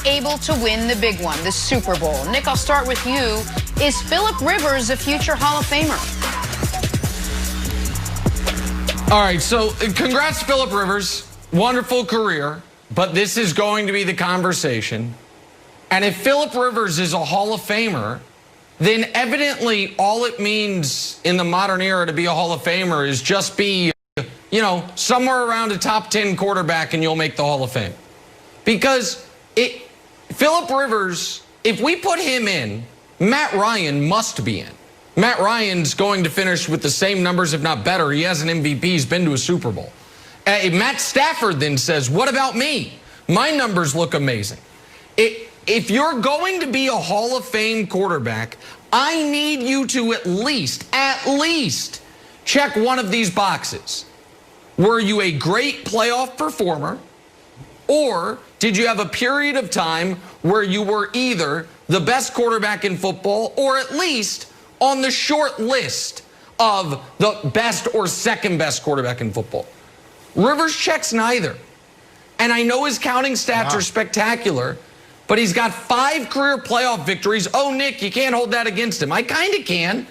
able to win the big one, the Super Bowl. Nick, I'll start with you. Is Philip Rivers a future Hall of Famer? All right, so congrats, Philip Rivers. Wonderful career, but this is going to be the conversation. And if Philip Rivers is a Hall of Famer, then evidently all it means in the modern era to be a Hall of Famer is just be, somewhere around a top 10 quarterback and you'll make the Hall of Fame. Because Philip Rivers, if we put him in, Matt Ryan must be in. Matt Ryan's going to finish with the same numbers, if not better. He has an MVP. He's been to a Super Bowl. Matt Stafford then says, what about me? My numbers look amazing. If you're going to be a Hall of Fame quarterback, I need you to at least check one of these boxes. Were you a great playoff performer, or did you have a period of time where you were either the best quarterback in football or at least on the short list of the best or second best quarterback in football? Rivers checks neither. And I know his counting stats are spectacular, but he's got 5 career playoff victories. Oh, Nick, you can't hold that against him. I kind of can.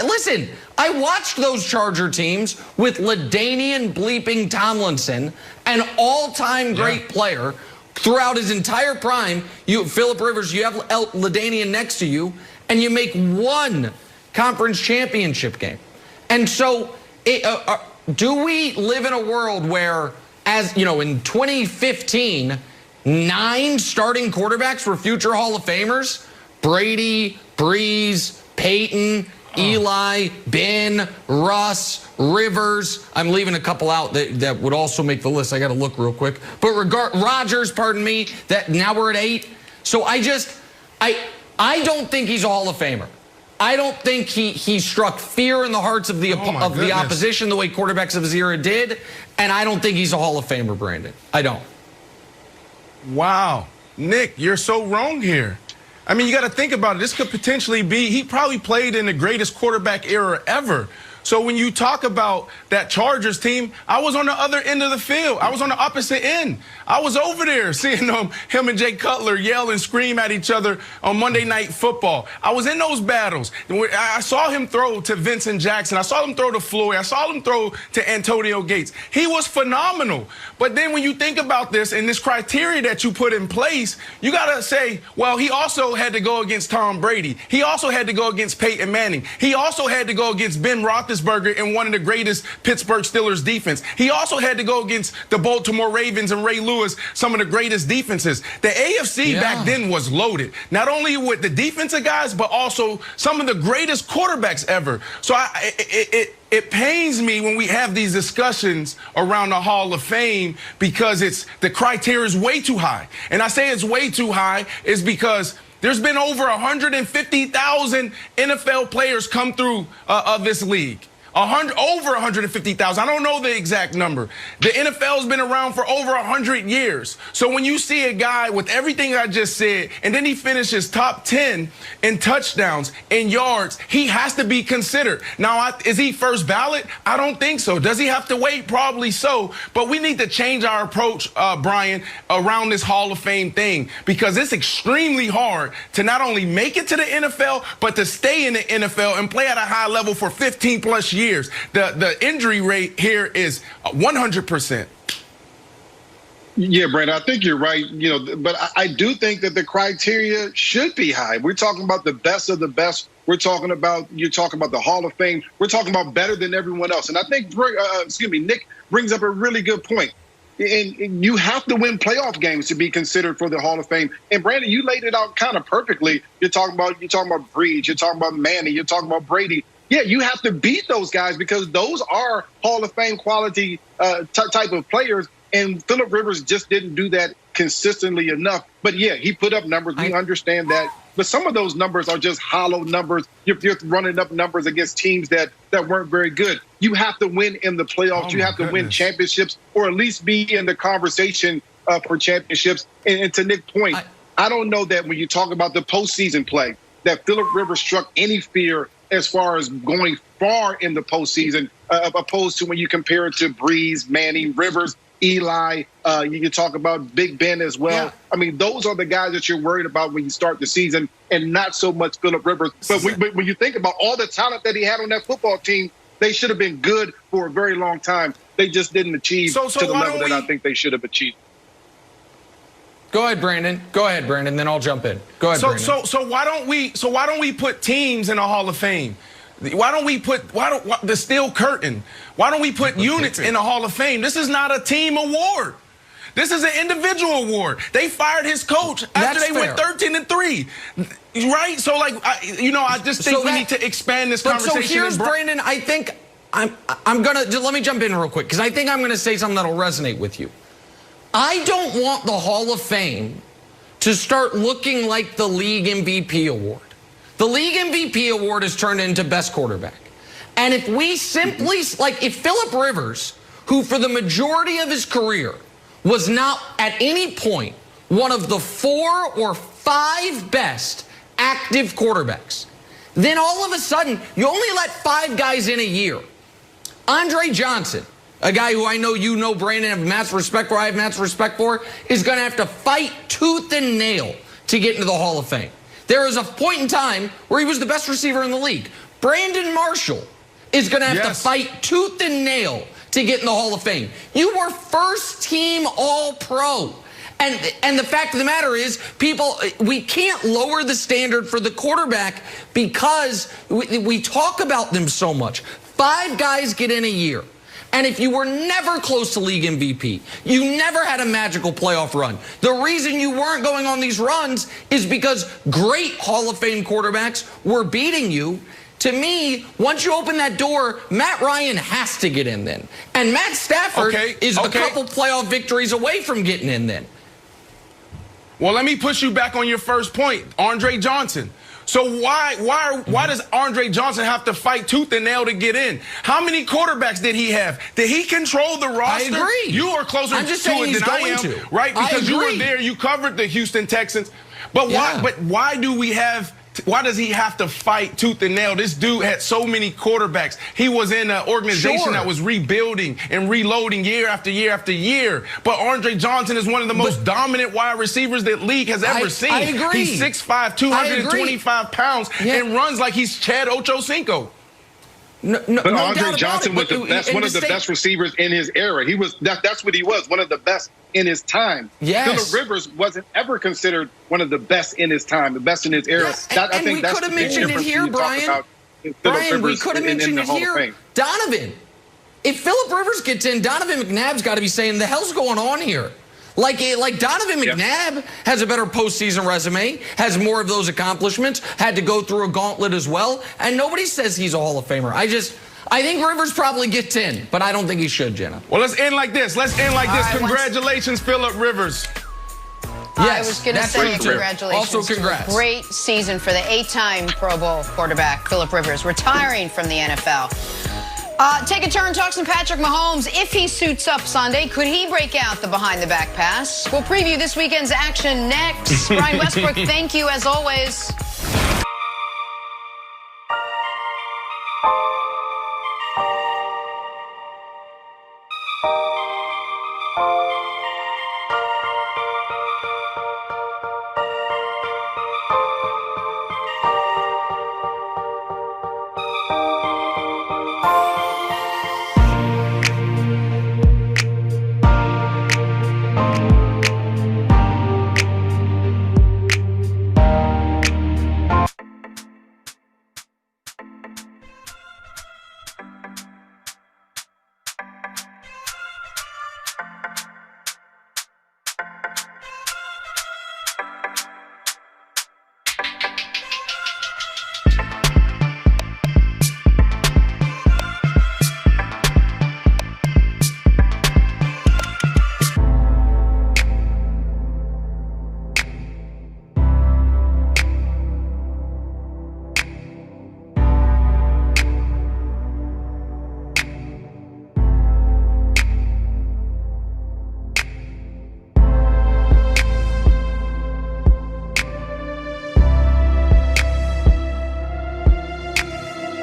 Listen, I watched those Charger teams with LaDainian bleeping Tomlinson, an all-time great player throughout his entire prime. Philip Rivers, you have LaDainian next to you, and you make one conference championship game. And so do we live in a world where, as you know, in 2015, 9 starting quarterbacks were future Hall of Famers? Brady, Breeze, Peyton, Eli, Ben, Russ, Rivers. I'm leaving a couple out that would also make the list. I got to look real quick. But Rodgers, pardon me, that now we're at 8. So I don't think he's a Hall of Famer. I don't think he struck fear in the hearts of the opposition the way quarterbacks of his era did. And I don't think he's a Hall of Famer, Brandon. I don't. Wow. Nick, you're so wrong here. I mean, you got to think about it. This could potentially be, he probably played in the greatest quarterback era ever. So when you talk about that Chargers team, I was on the other end of the field. I was on the opposite end. I was over there seeing him and Jay Cutler yell and scream at each other on Monday Night Football. I was in those battles. I saw him throw to Vincent Jackson. I saw him throw to Floyd. I saw him throw to Antonio Gates. He was phenomenal. But then when you think about this and this criteria that you put in place, you got to say, well, he also had to go against Tom Brady. He also had to go against Peyton Manning. He also had to go against Ben Roethlisberger in one of the greatest Pittsburgh Steelers defense. He also had to go against the Baltimore Ravens and Ray Lewis, some of the greatest defenses. The AFC back then was loaded, not only with the defensive guys, but also some of the greatest quarterbacks ever. So it pains me when we have these discussions around the Hall of Fame because the criteria is way too high. And I say it's way too high is because there's been over 150,000 NFL players come through of this league. Over 150,000. I don't know the exact number. The NFL's been around for over 100 years. So when you see a guy with everything I just said, and then he finishes top 10 in touchdowns, in yards, he has to be considered. Now, is he first ballot? I don't think so. Does he have to wait? Probably so. But we need to change our approach, Brian, around this Hall of Fame thing, because it's extremely hard to not only make it to the NFL, but to stay in the NFL and play at a high level for 15 plus years. The injury rate here is 100%. Yeah, Brandon, I think you're right. But I do think that the criteria should be high. We're talking about the best of the best. You're talking about the Hall of Fame. We're talking about better than everyone else. And I think, Nick brings up a really good point. And you have to win playoff games to be considered for the Hall of Fame. And Brandon, you laid it out kind of perfectly. You're talking about Breeze. You're talking about Manning. You're talking about Brady. Yeah, you have to beat those guys because those are Hall of Fame quality type of players. And Philip Rivers just didn't do that consistently enough. But yeah, he put up numbers. We understand that. But some of those numbers are just hollow numbers. You're running up numbers against teams that weren't very good. You have to win in the playoffs. You have to win championships, or at least be in the conversation for championships. And to Nick's point, I don't know that when you talk about the postseason play, that Philip Rivers struck any fear as far as going far in the postseason, opposed to when you compare it to Breeze, Manning, Rivers. Eli. You can talk about Big Ben as well. Yeah. I mean, those are the guys that you're worried about when you start the season, and not so much Philip Rivers. But when you think about all the talent that he had on that football team, they should have been good for a very long time. They just didn't achieve to the level that I think they should have achieved. Go ahead, Brandon. Go ahead, Brandon. Then I'll jump in. Go ahead, Brandon. So why don't we put teams in the Hall of Fame? Why don't we put the steel curtain? Why don't we put units in the Hall of Fame? This is not a team award. This is an individual award. They fired his coach after they went 13-3, right? So, like, I just think we need to expand this conversation. So here's Brandon. I think I'm gonna let me jump in real quick because I think I'm gonna say something that'll resonate with you. I don't want the Hall of Fame to start looking like the League MVP award. The League MVP award is turned into best quarterback. And if we simply, like, if Philip Rivers, who for the majority of his career was not at any point one of the 4 or 5 best active quarterbacks, then all of a sudden you only let 5 guys in a year. Andre Johnson, a guy who I know you know, Brandon, have massive respect for, I have massive respect for, is going to have to fight tooth and nail to get into the Hall of Fame. There is a point in time where he was the best receiver in the league. Brandon Marshall is going to have to fight tooth and nail to get in the Hall of Fame. You were first team All-Pro. And the fact of the matter is, we can't lower the standard for the quarterback because we talk about them so much. 5 guys get in a year. And if you were never close to league MVP, you never had a magical playoff run. The reason you weren't going on these runs is because great Hall of Fame quarterbacks were beating you. To me, once you open that door, Matt Ryan has to get in then. And Matt Stafford is a couple playoff victories away from getting in then. Well, let me push you back on your first point, Andre Johnson. So why does Andre Johnson have to fight tooth and nail to get in? How many quarterbacks did he have? Did he control the roster? I agree. You are closer to it than I am, right? Because you were there, you covered the Houston Texans. But why does he have to fight tooth and nail? This dude had so many quarterbacks. He was in an organization that was rebuilding and reloading year after year after year. But Andre Johnson is one of the most dominant wide receivers that league has ever seen. I agree. He's 6'5", 225 pounds, and runs like he's Chad Ochocinco. But Andre Johnson was one of the best receivers in his era. He was that's what he was, one of the best in his time. Yes. Philip Rivers wasn't ever considered one of the best in his time, the best in his era. I think we could have mentioned it here, Brian. Brian, we could have mentioned it here. Donovan. If Philip Rivers gets in, Donovan McNabb's got to be saying, the hell's going on here? Like Donovan McNabb has a better postseason resume, has more of those accomplishments, had to go through a gauntlet as well, and nobody says he's a Hall of Famer. I think Rivers probably gets in, but I don't think he should, Jenna. Well, let's end like this. Congratulations, Philip Rivers. Yes, I was going to say congratulations. Also, congrats. Great season for the 8-time Pro Bowl quarterback, Philip Rivers, retiring from the NFL. Take a turn, talk some Patrick Mahomes. If he suits up Sunday, could he break out the behind-the-back pass? We'll preview this weekend's action next. Brian Westbrook, thank you as always.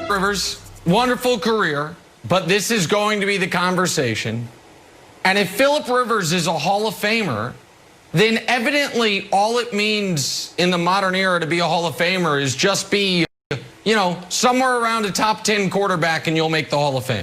Rivers, wonderful career, but this is going to be the conversation. And if Phillip Rivers is a Hall of Famer, then evidently all it means in the modern era to be a Hall of Famer is just be, somewhere around a top 10 quarterback and you'll make the Hall of Fame.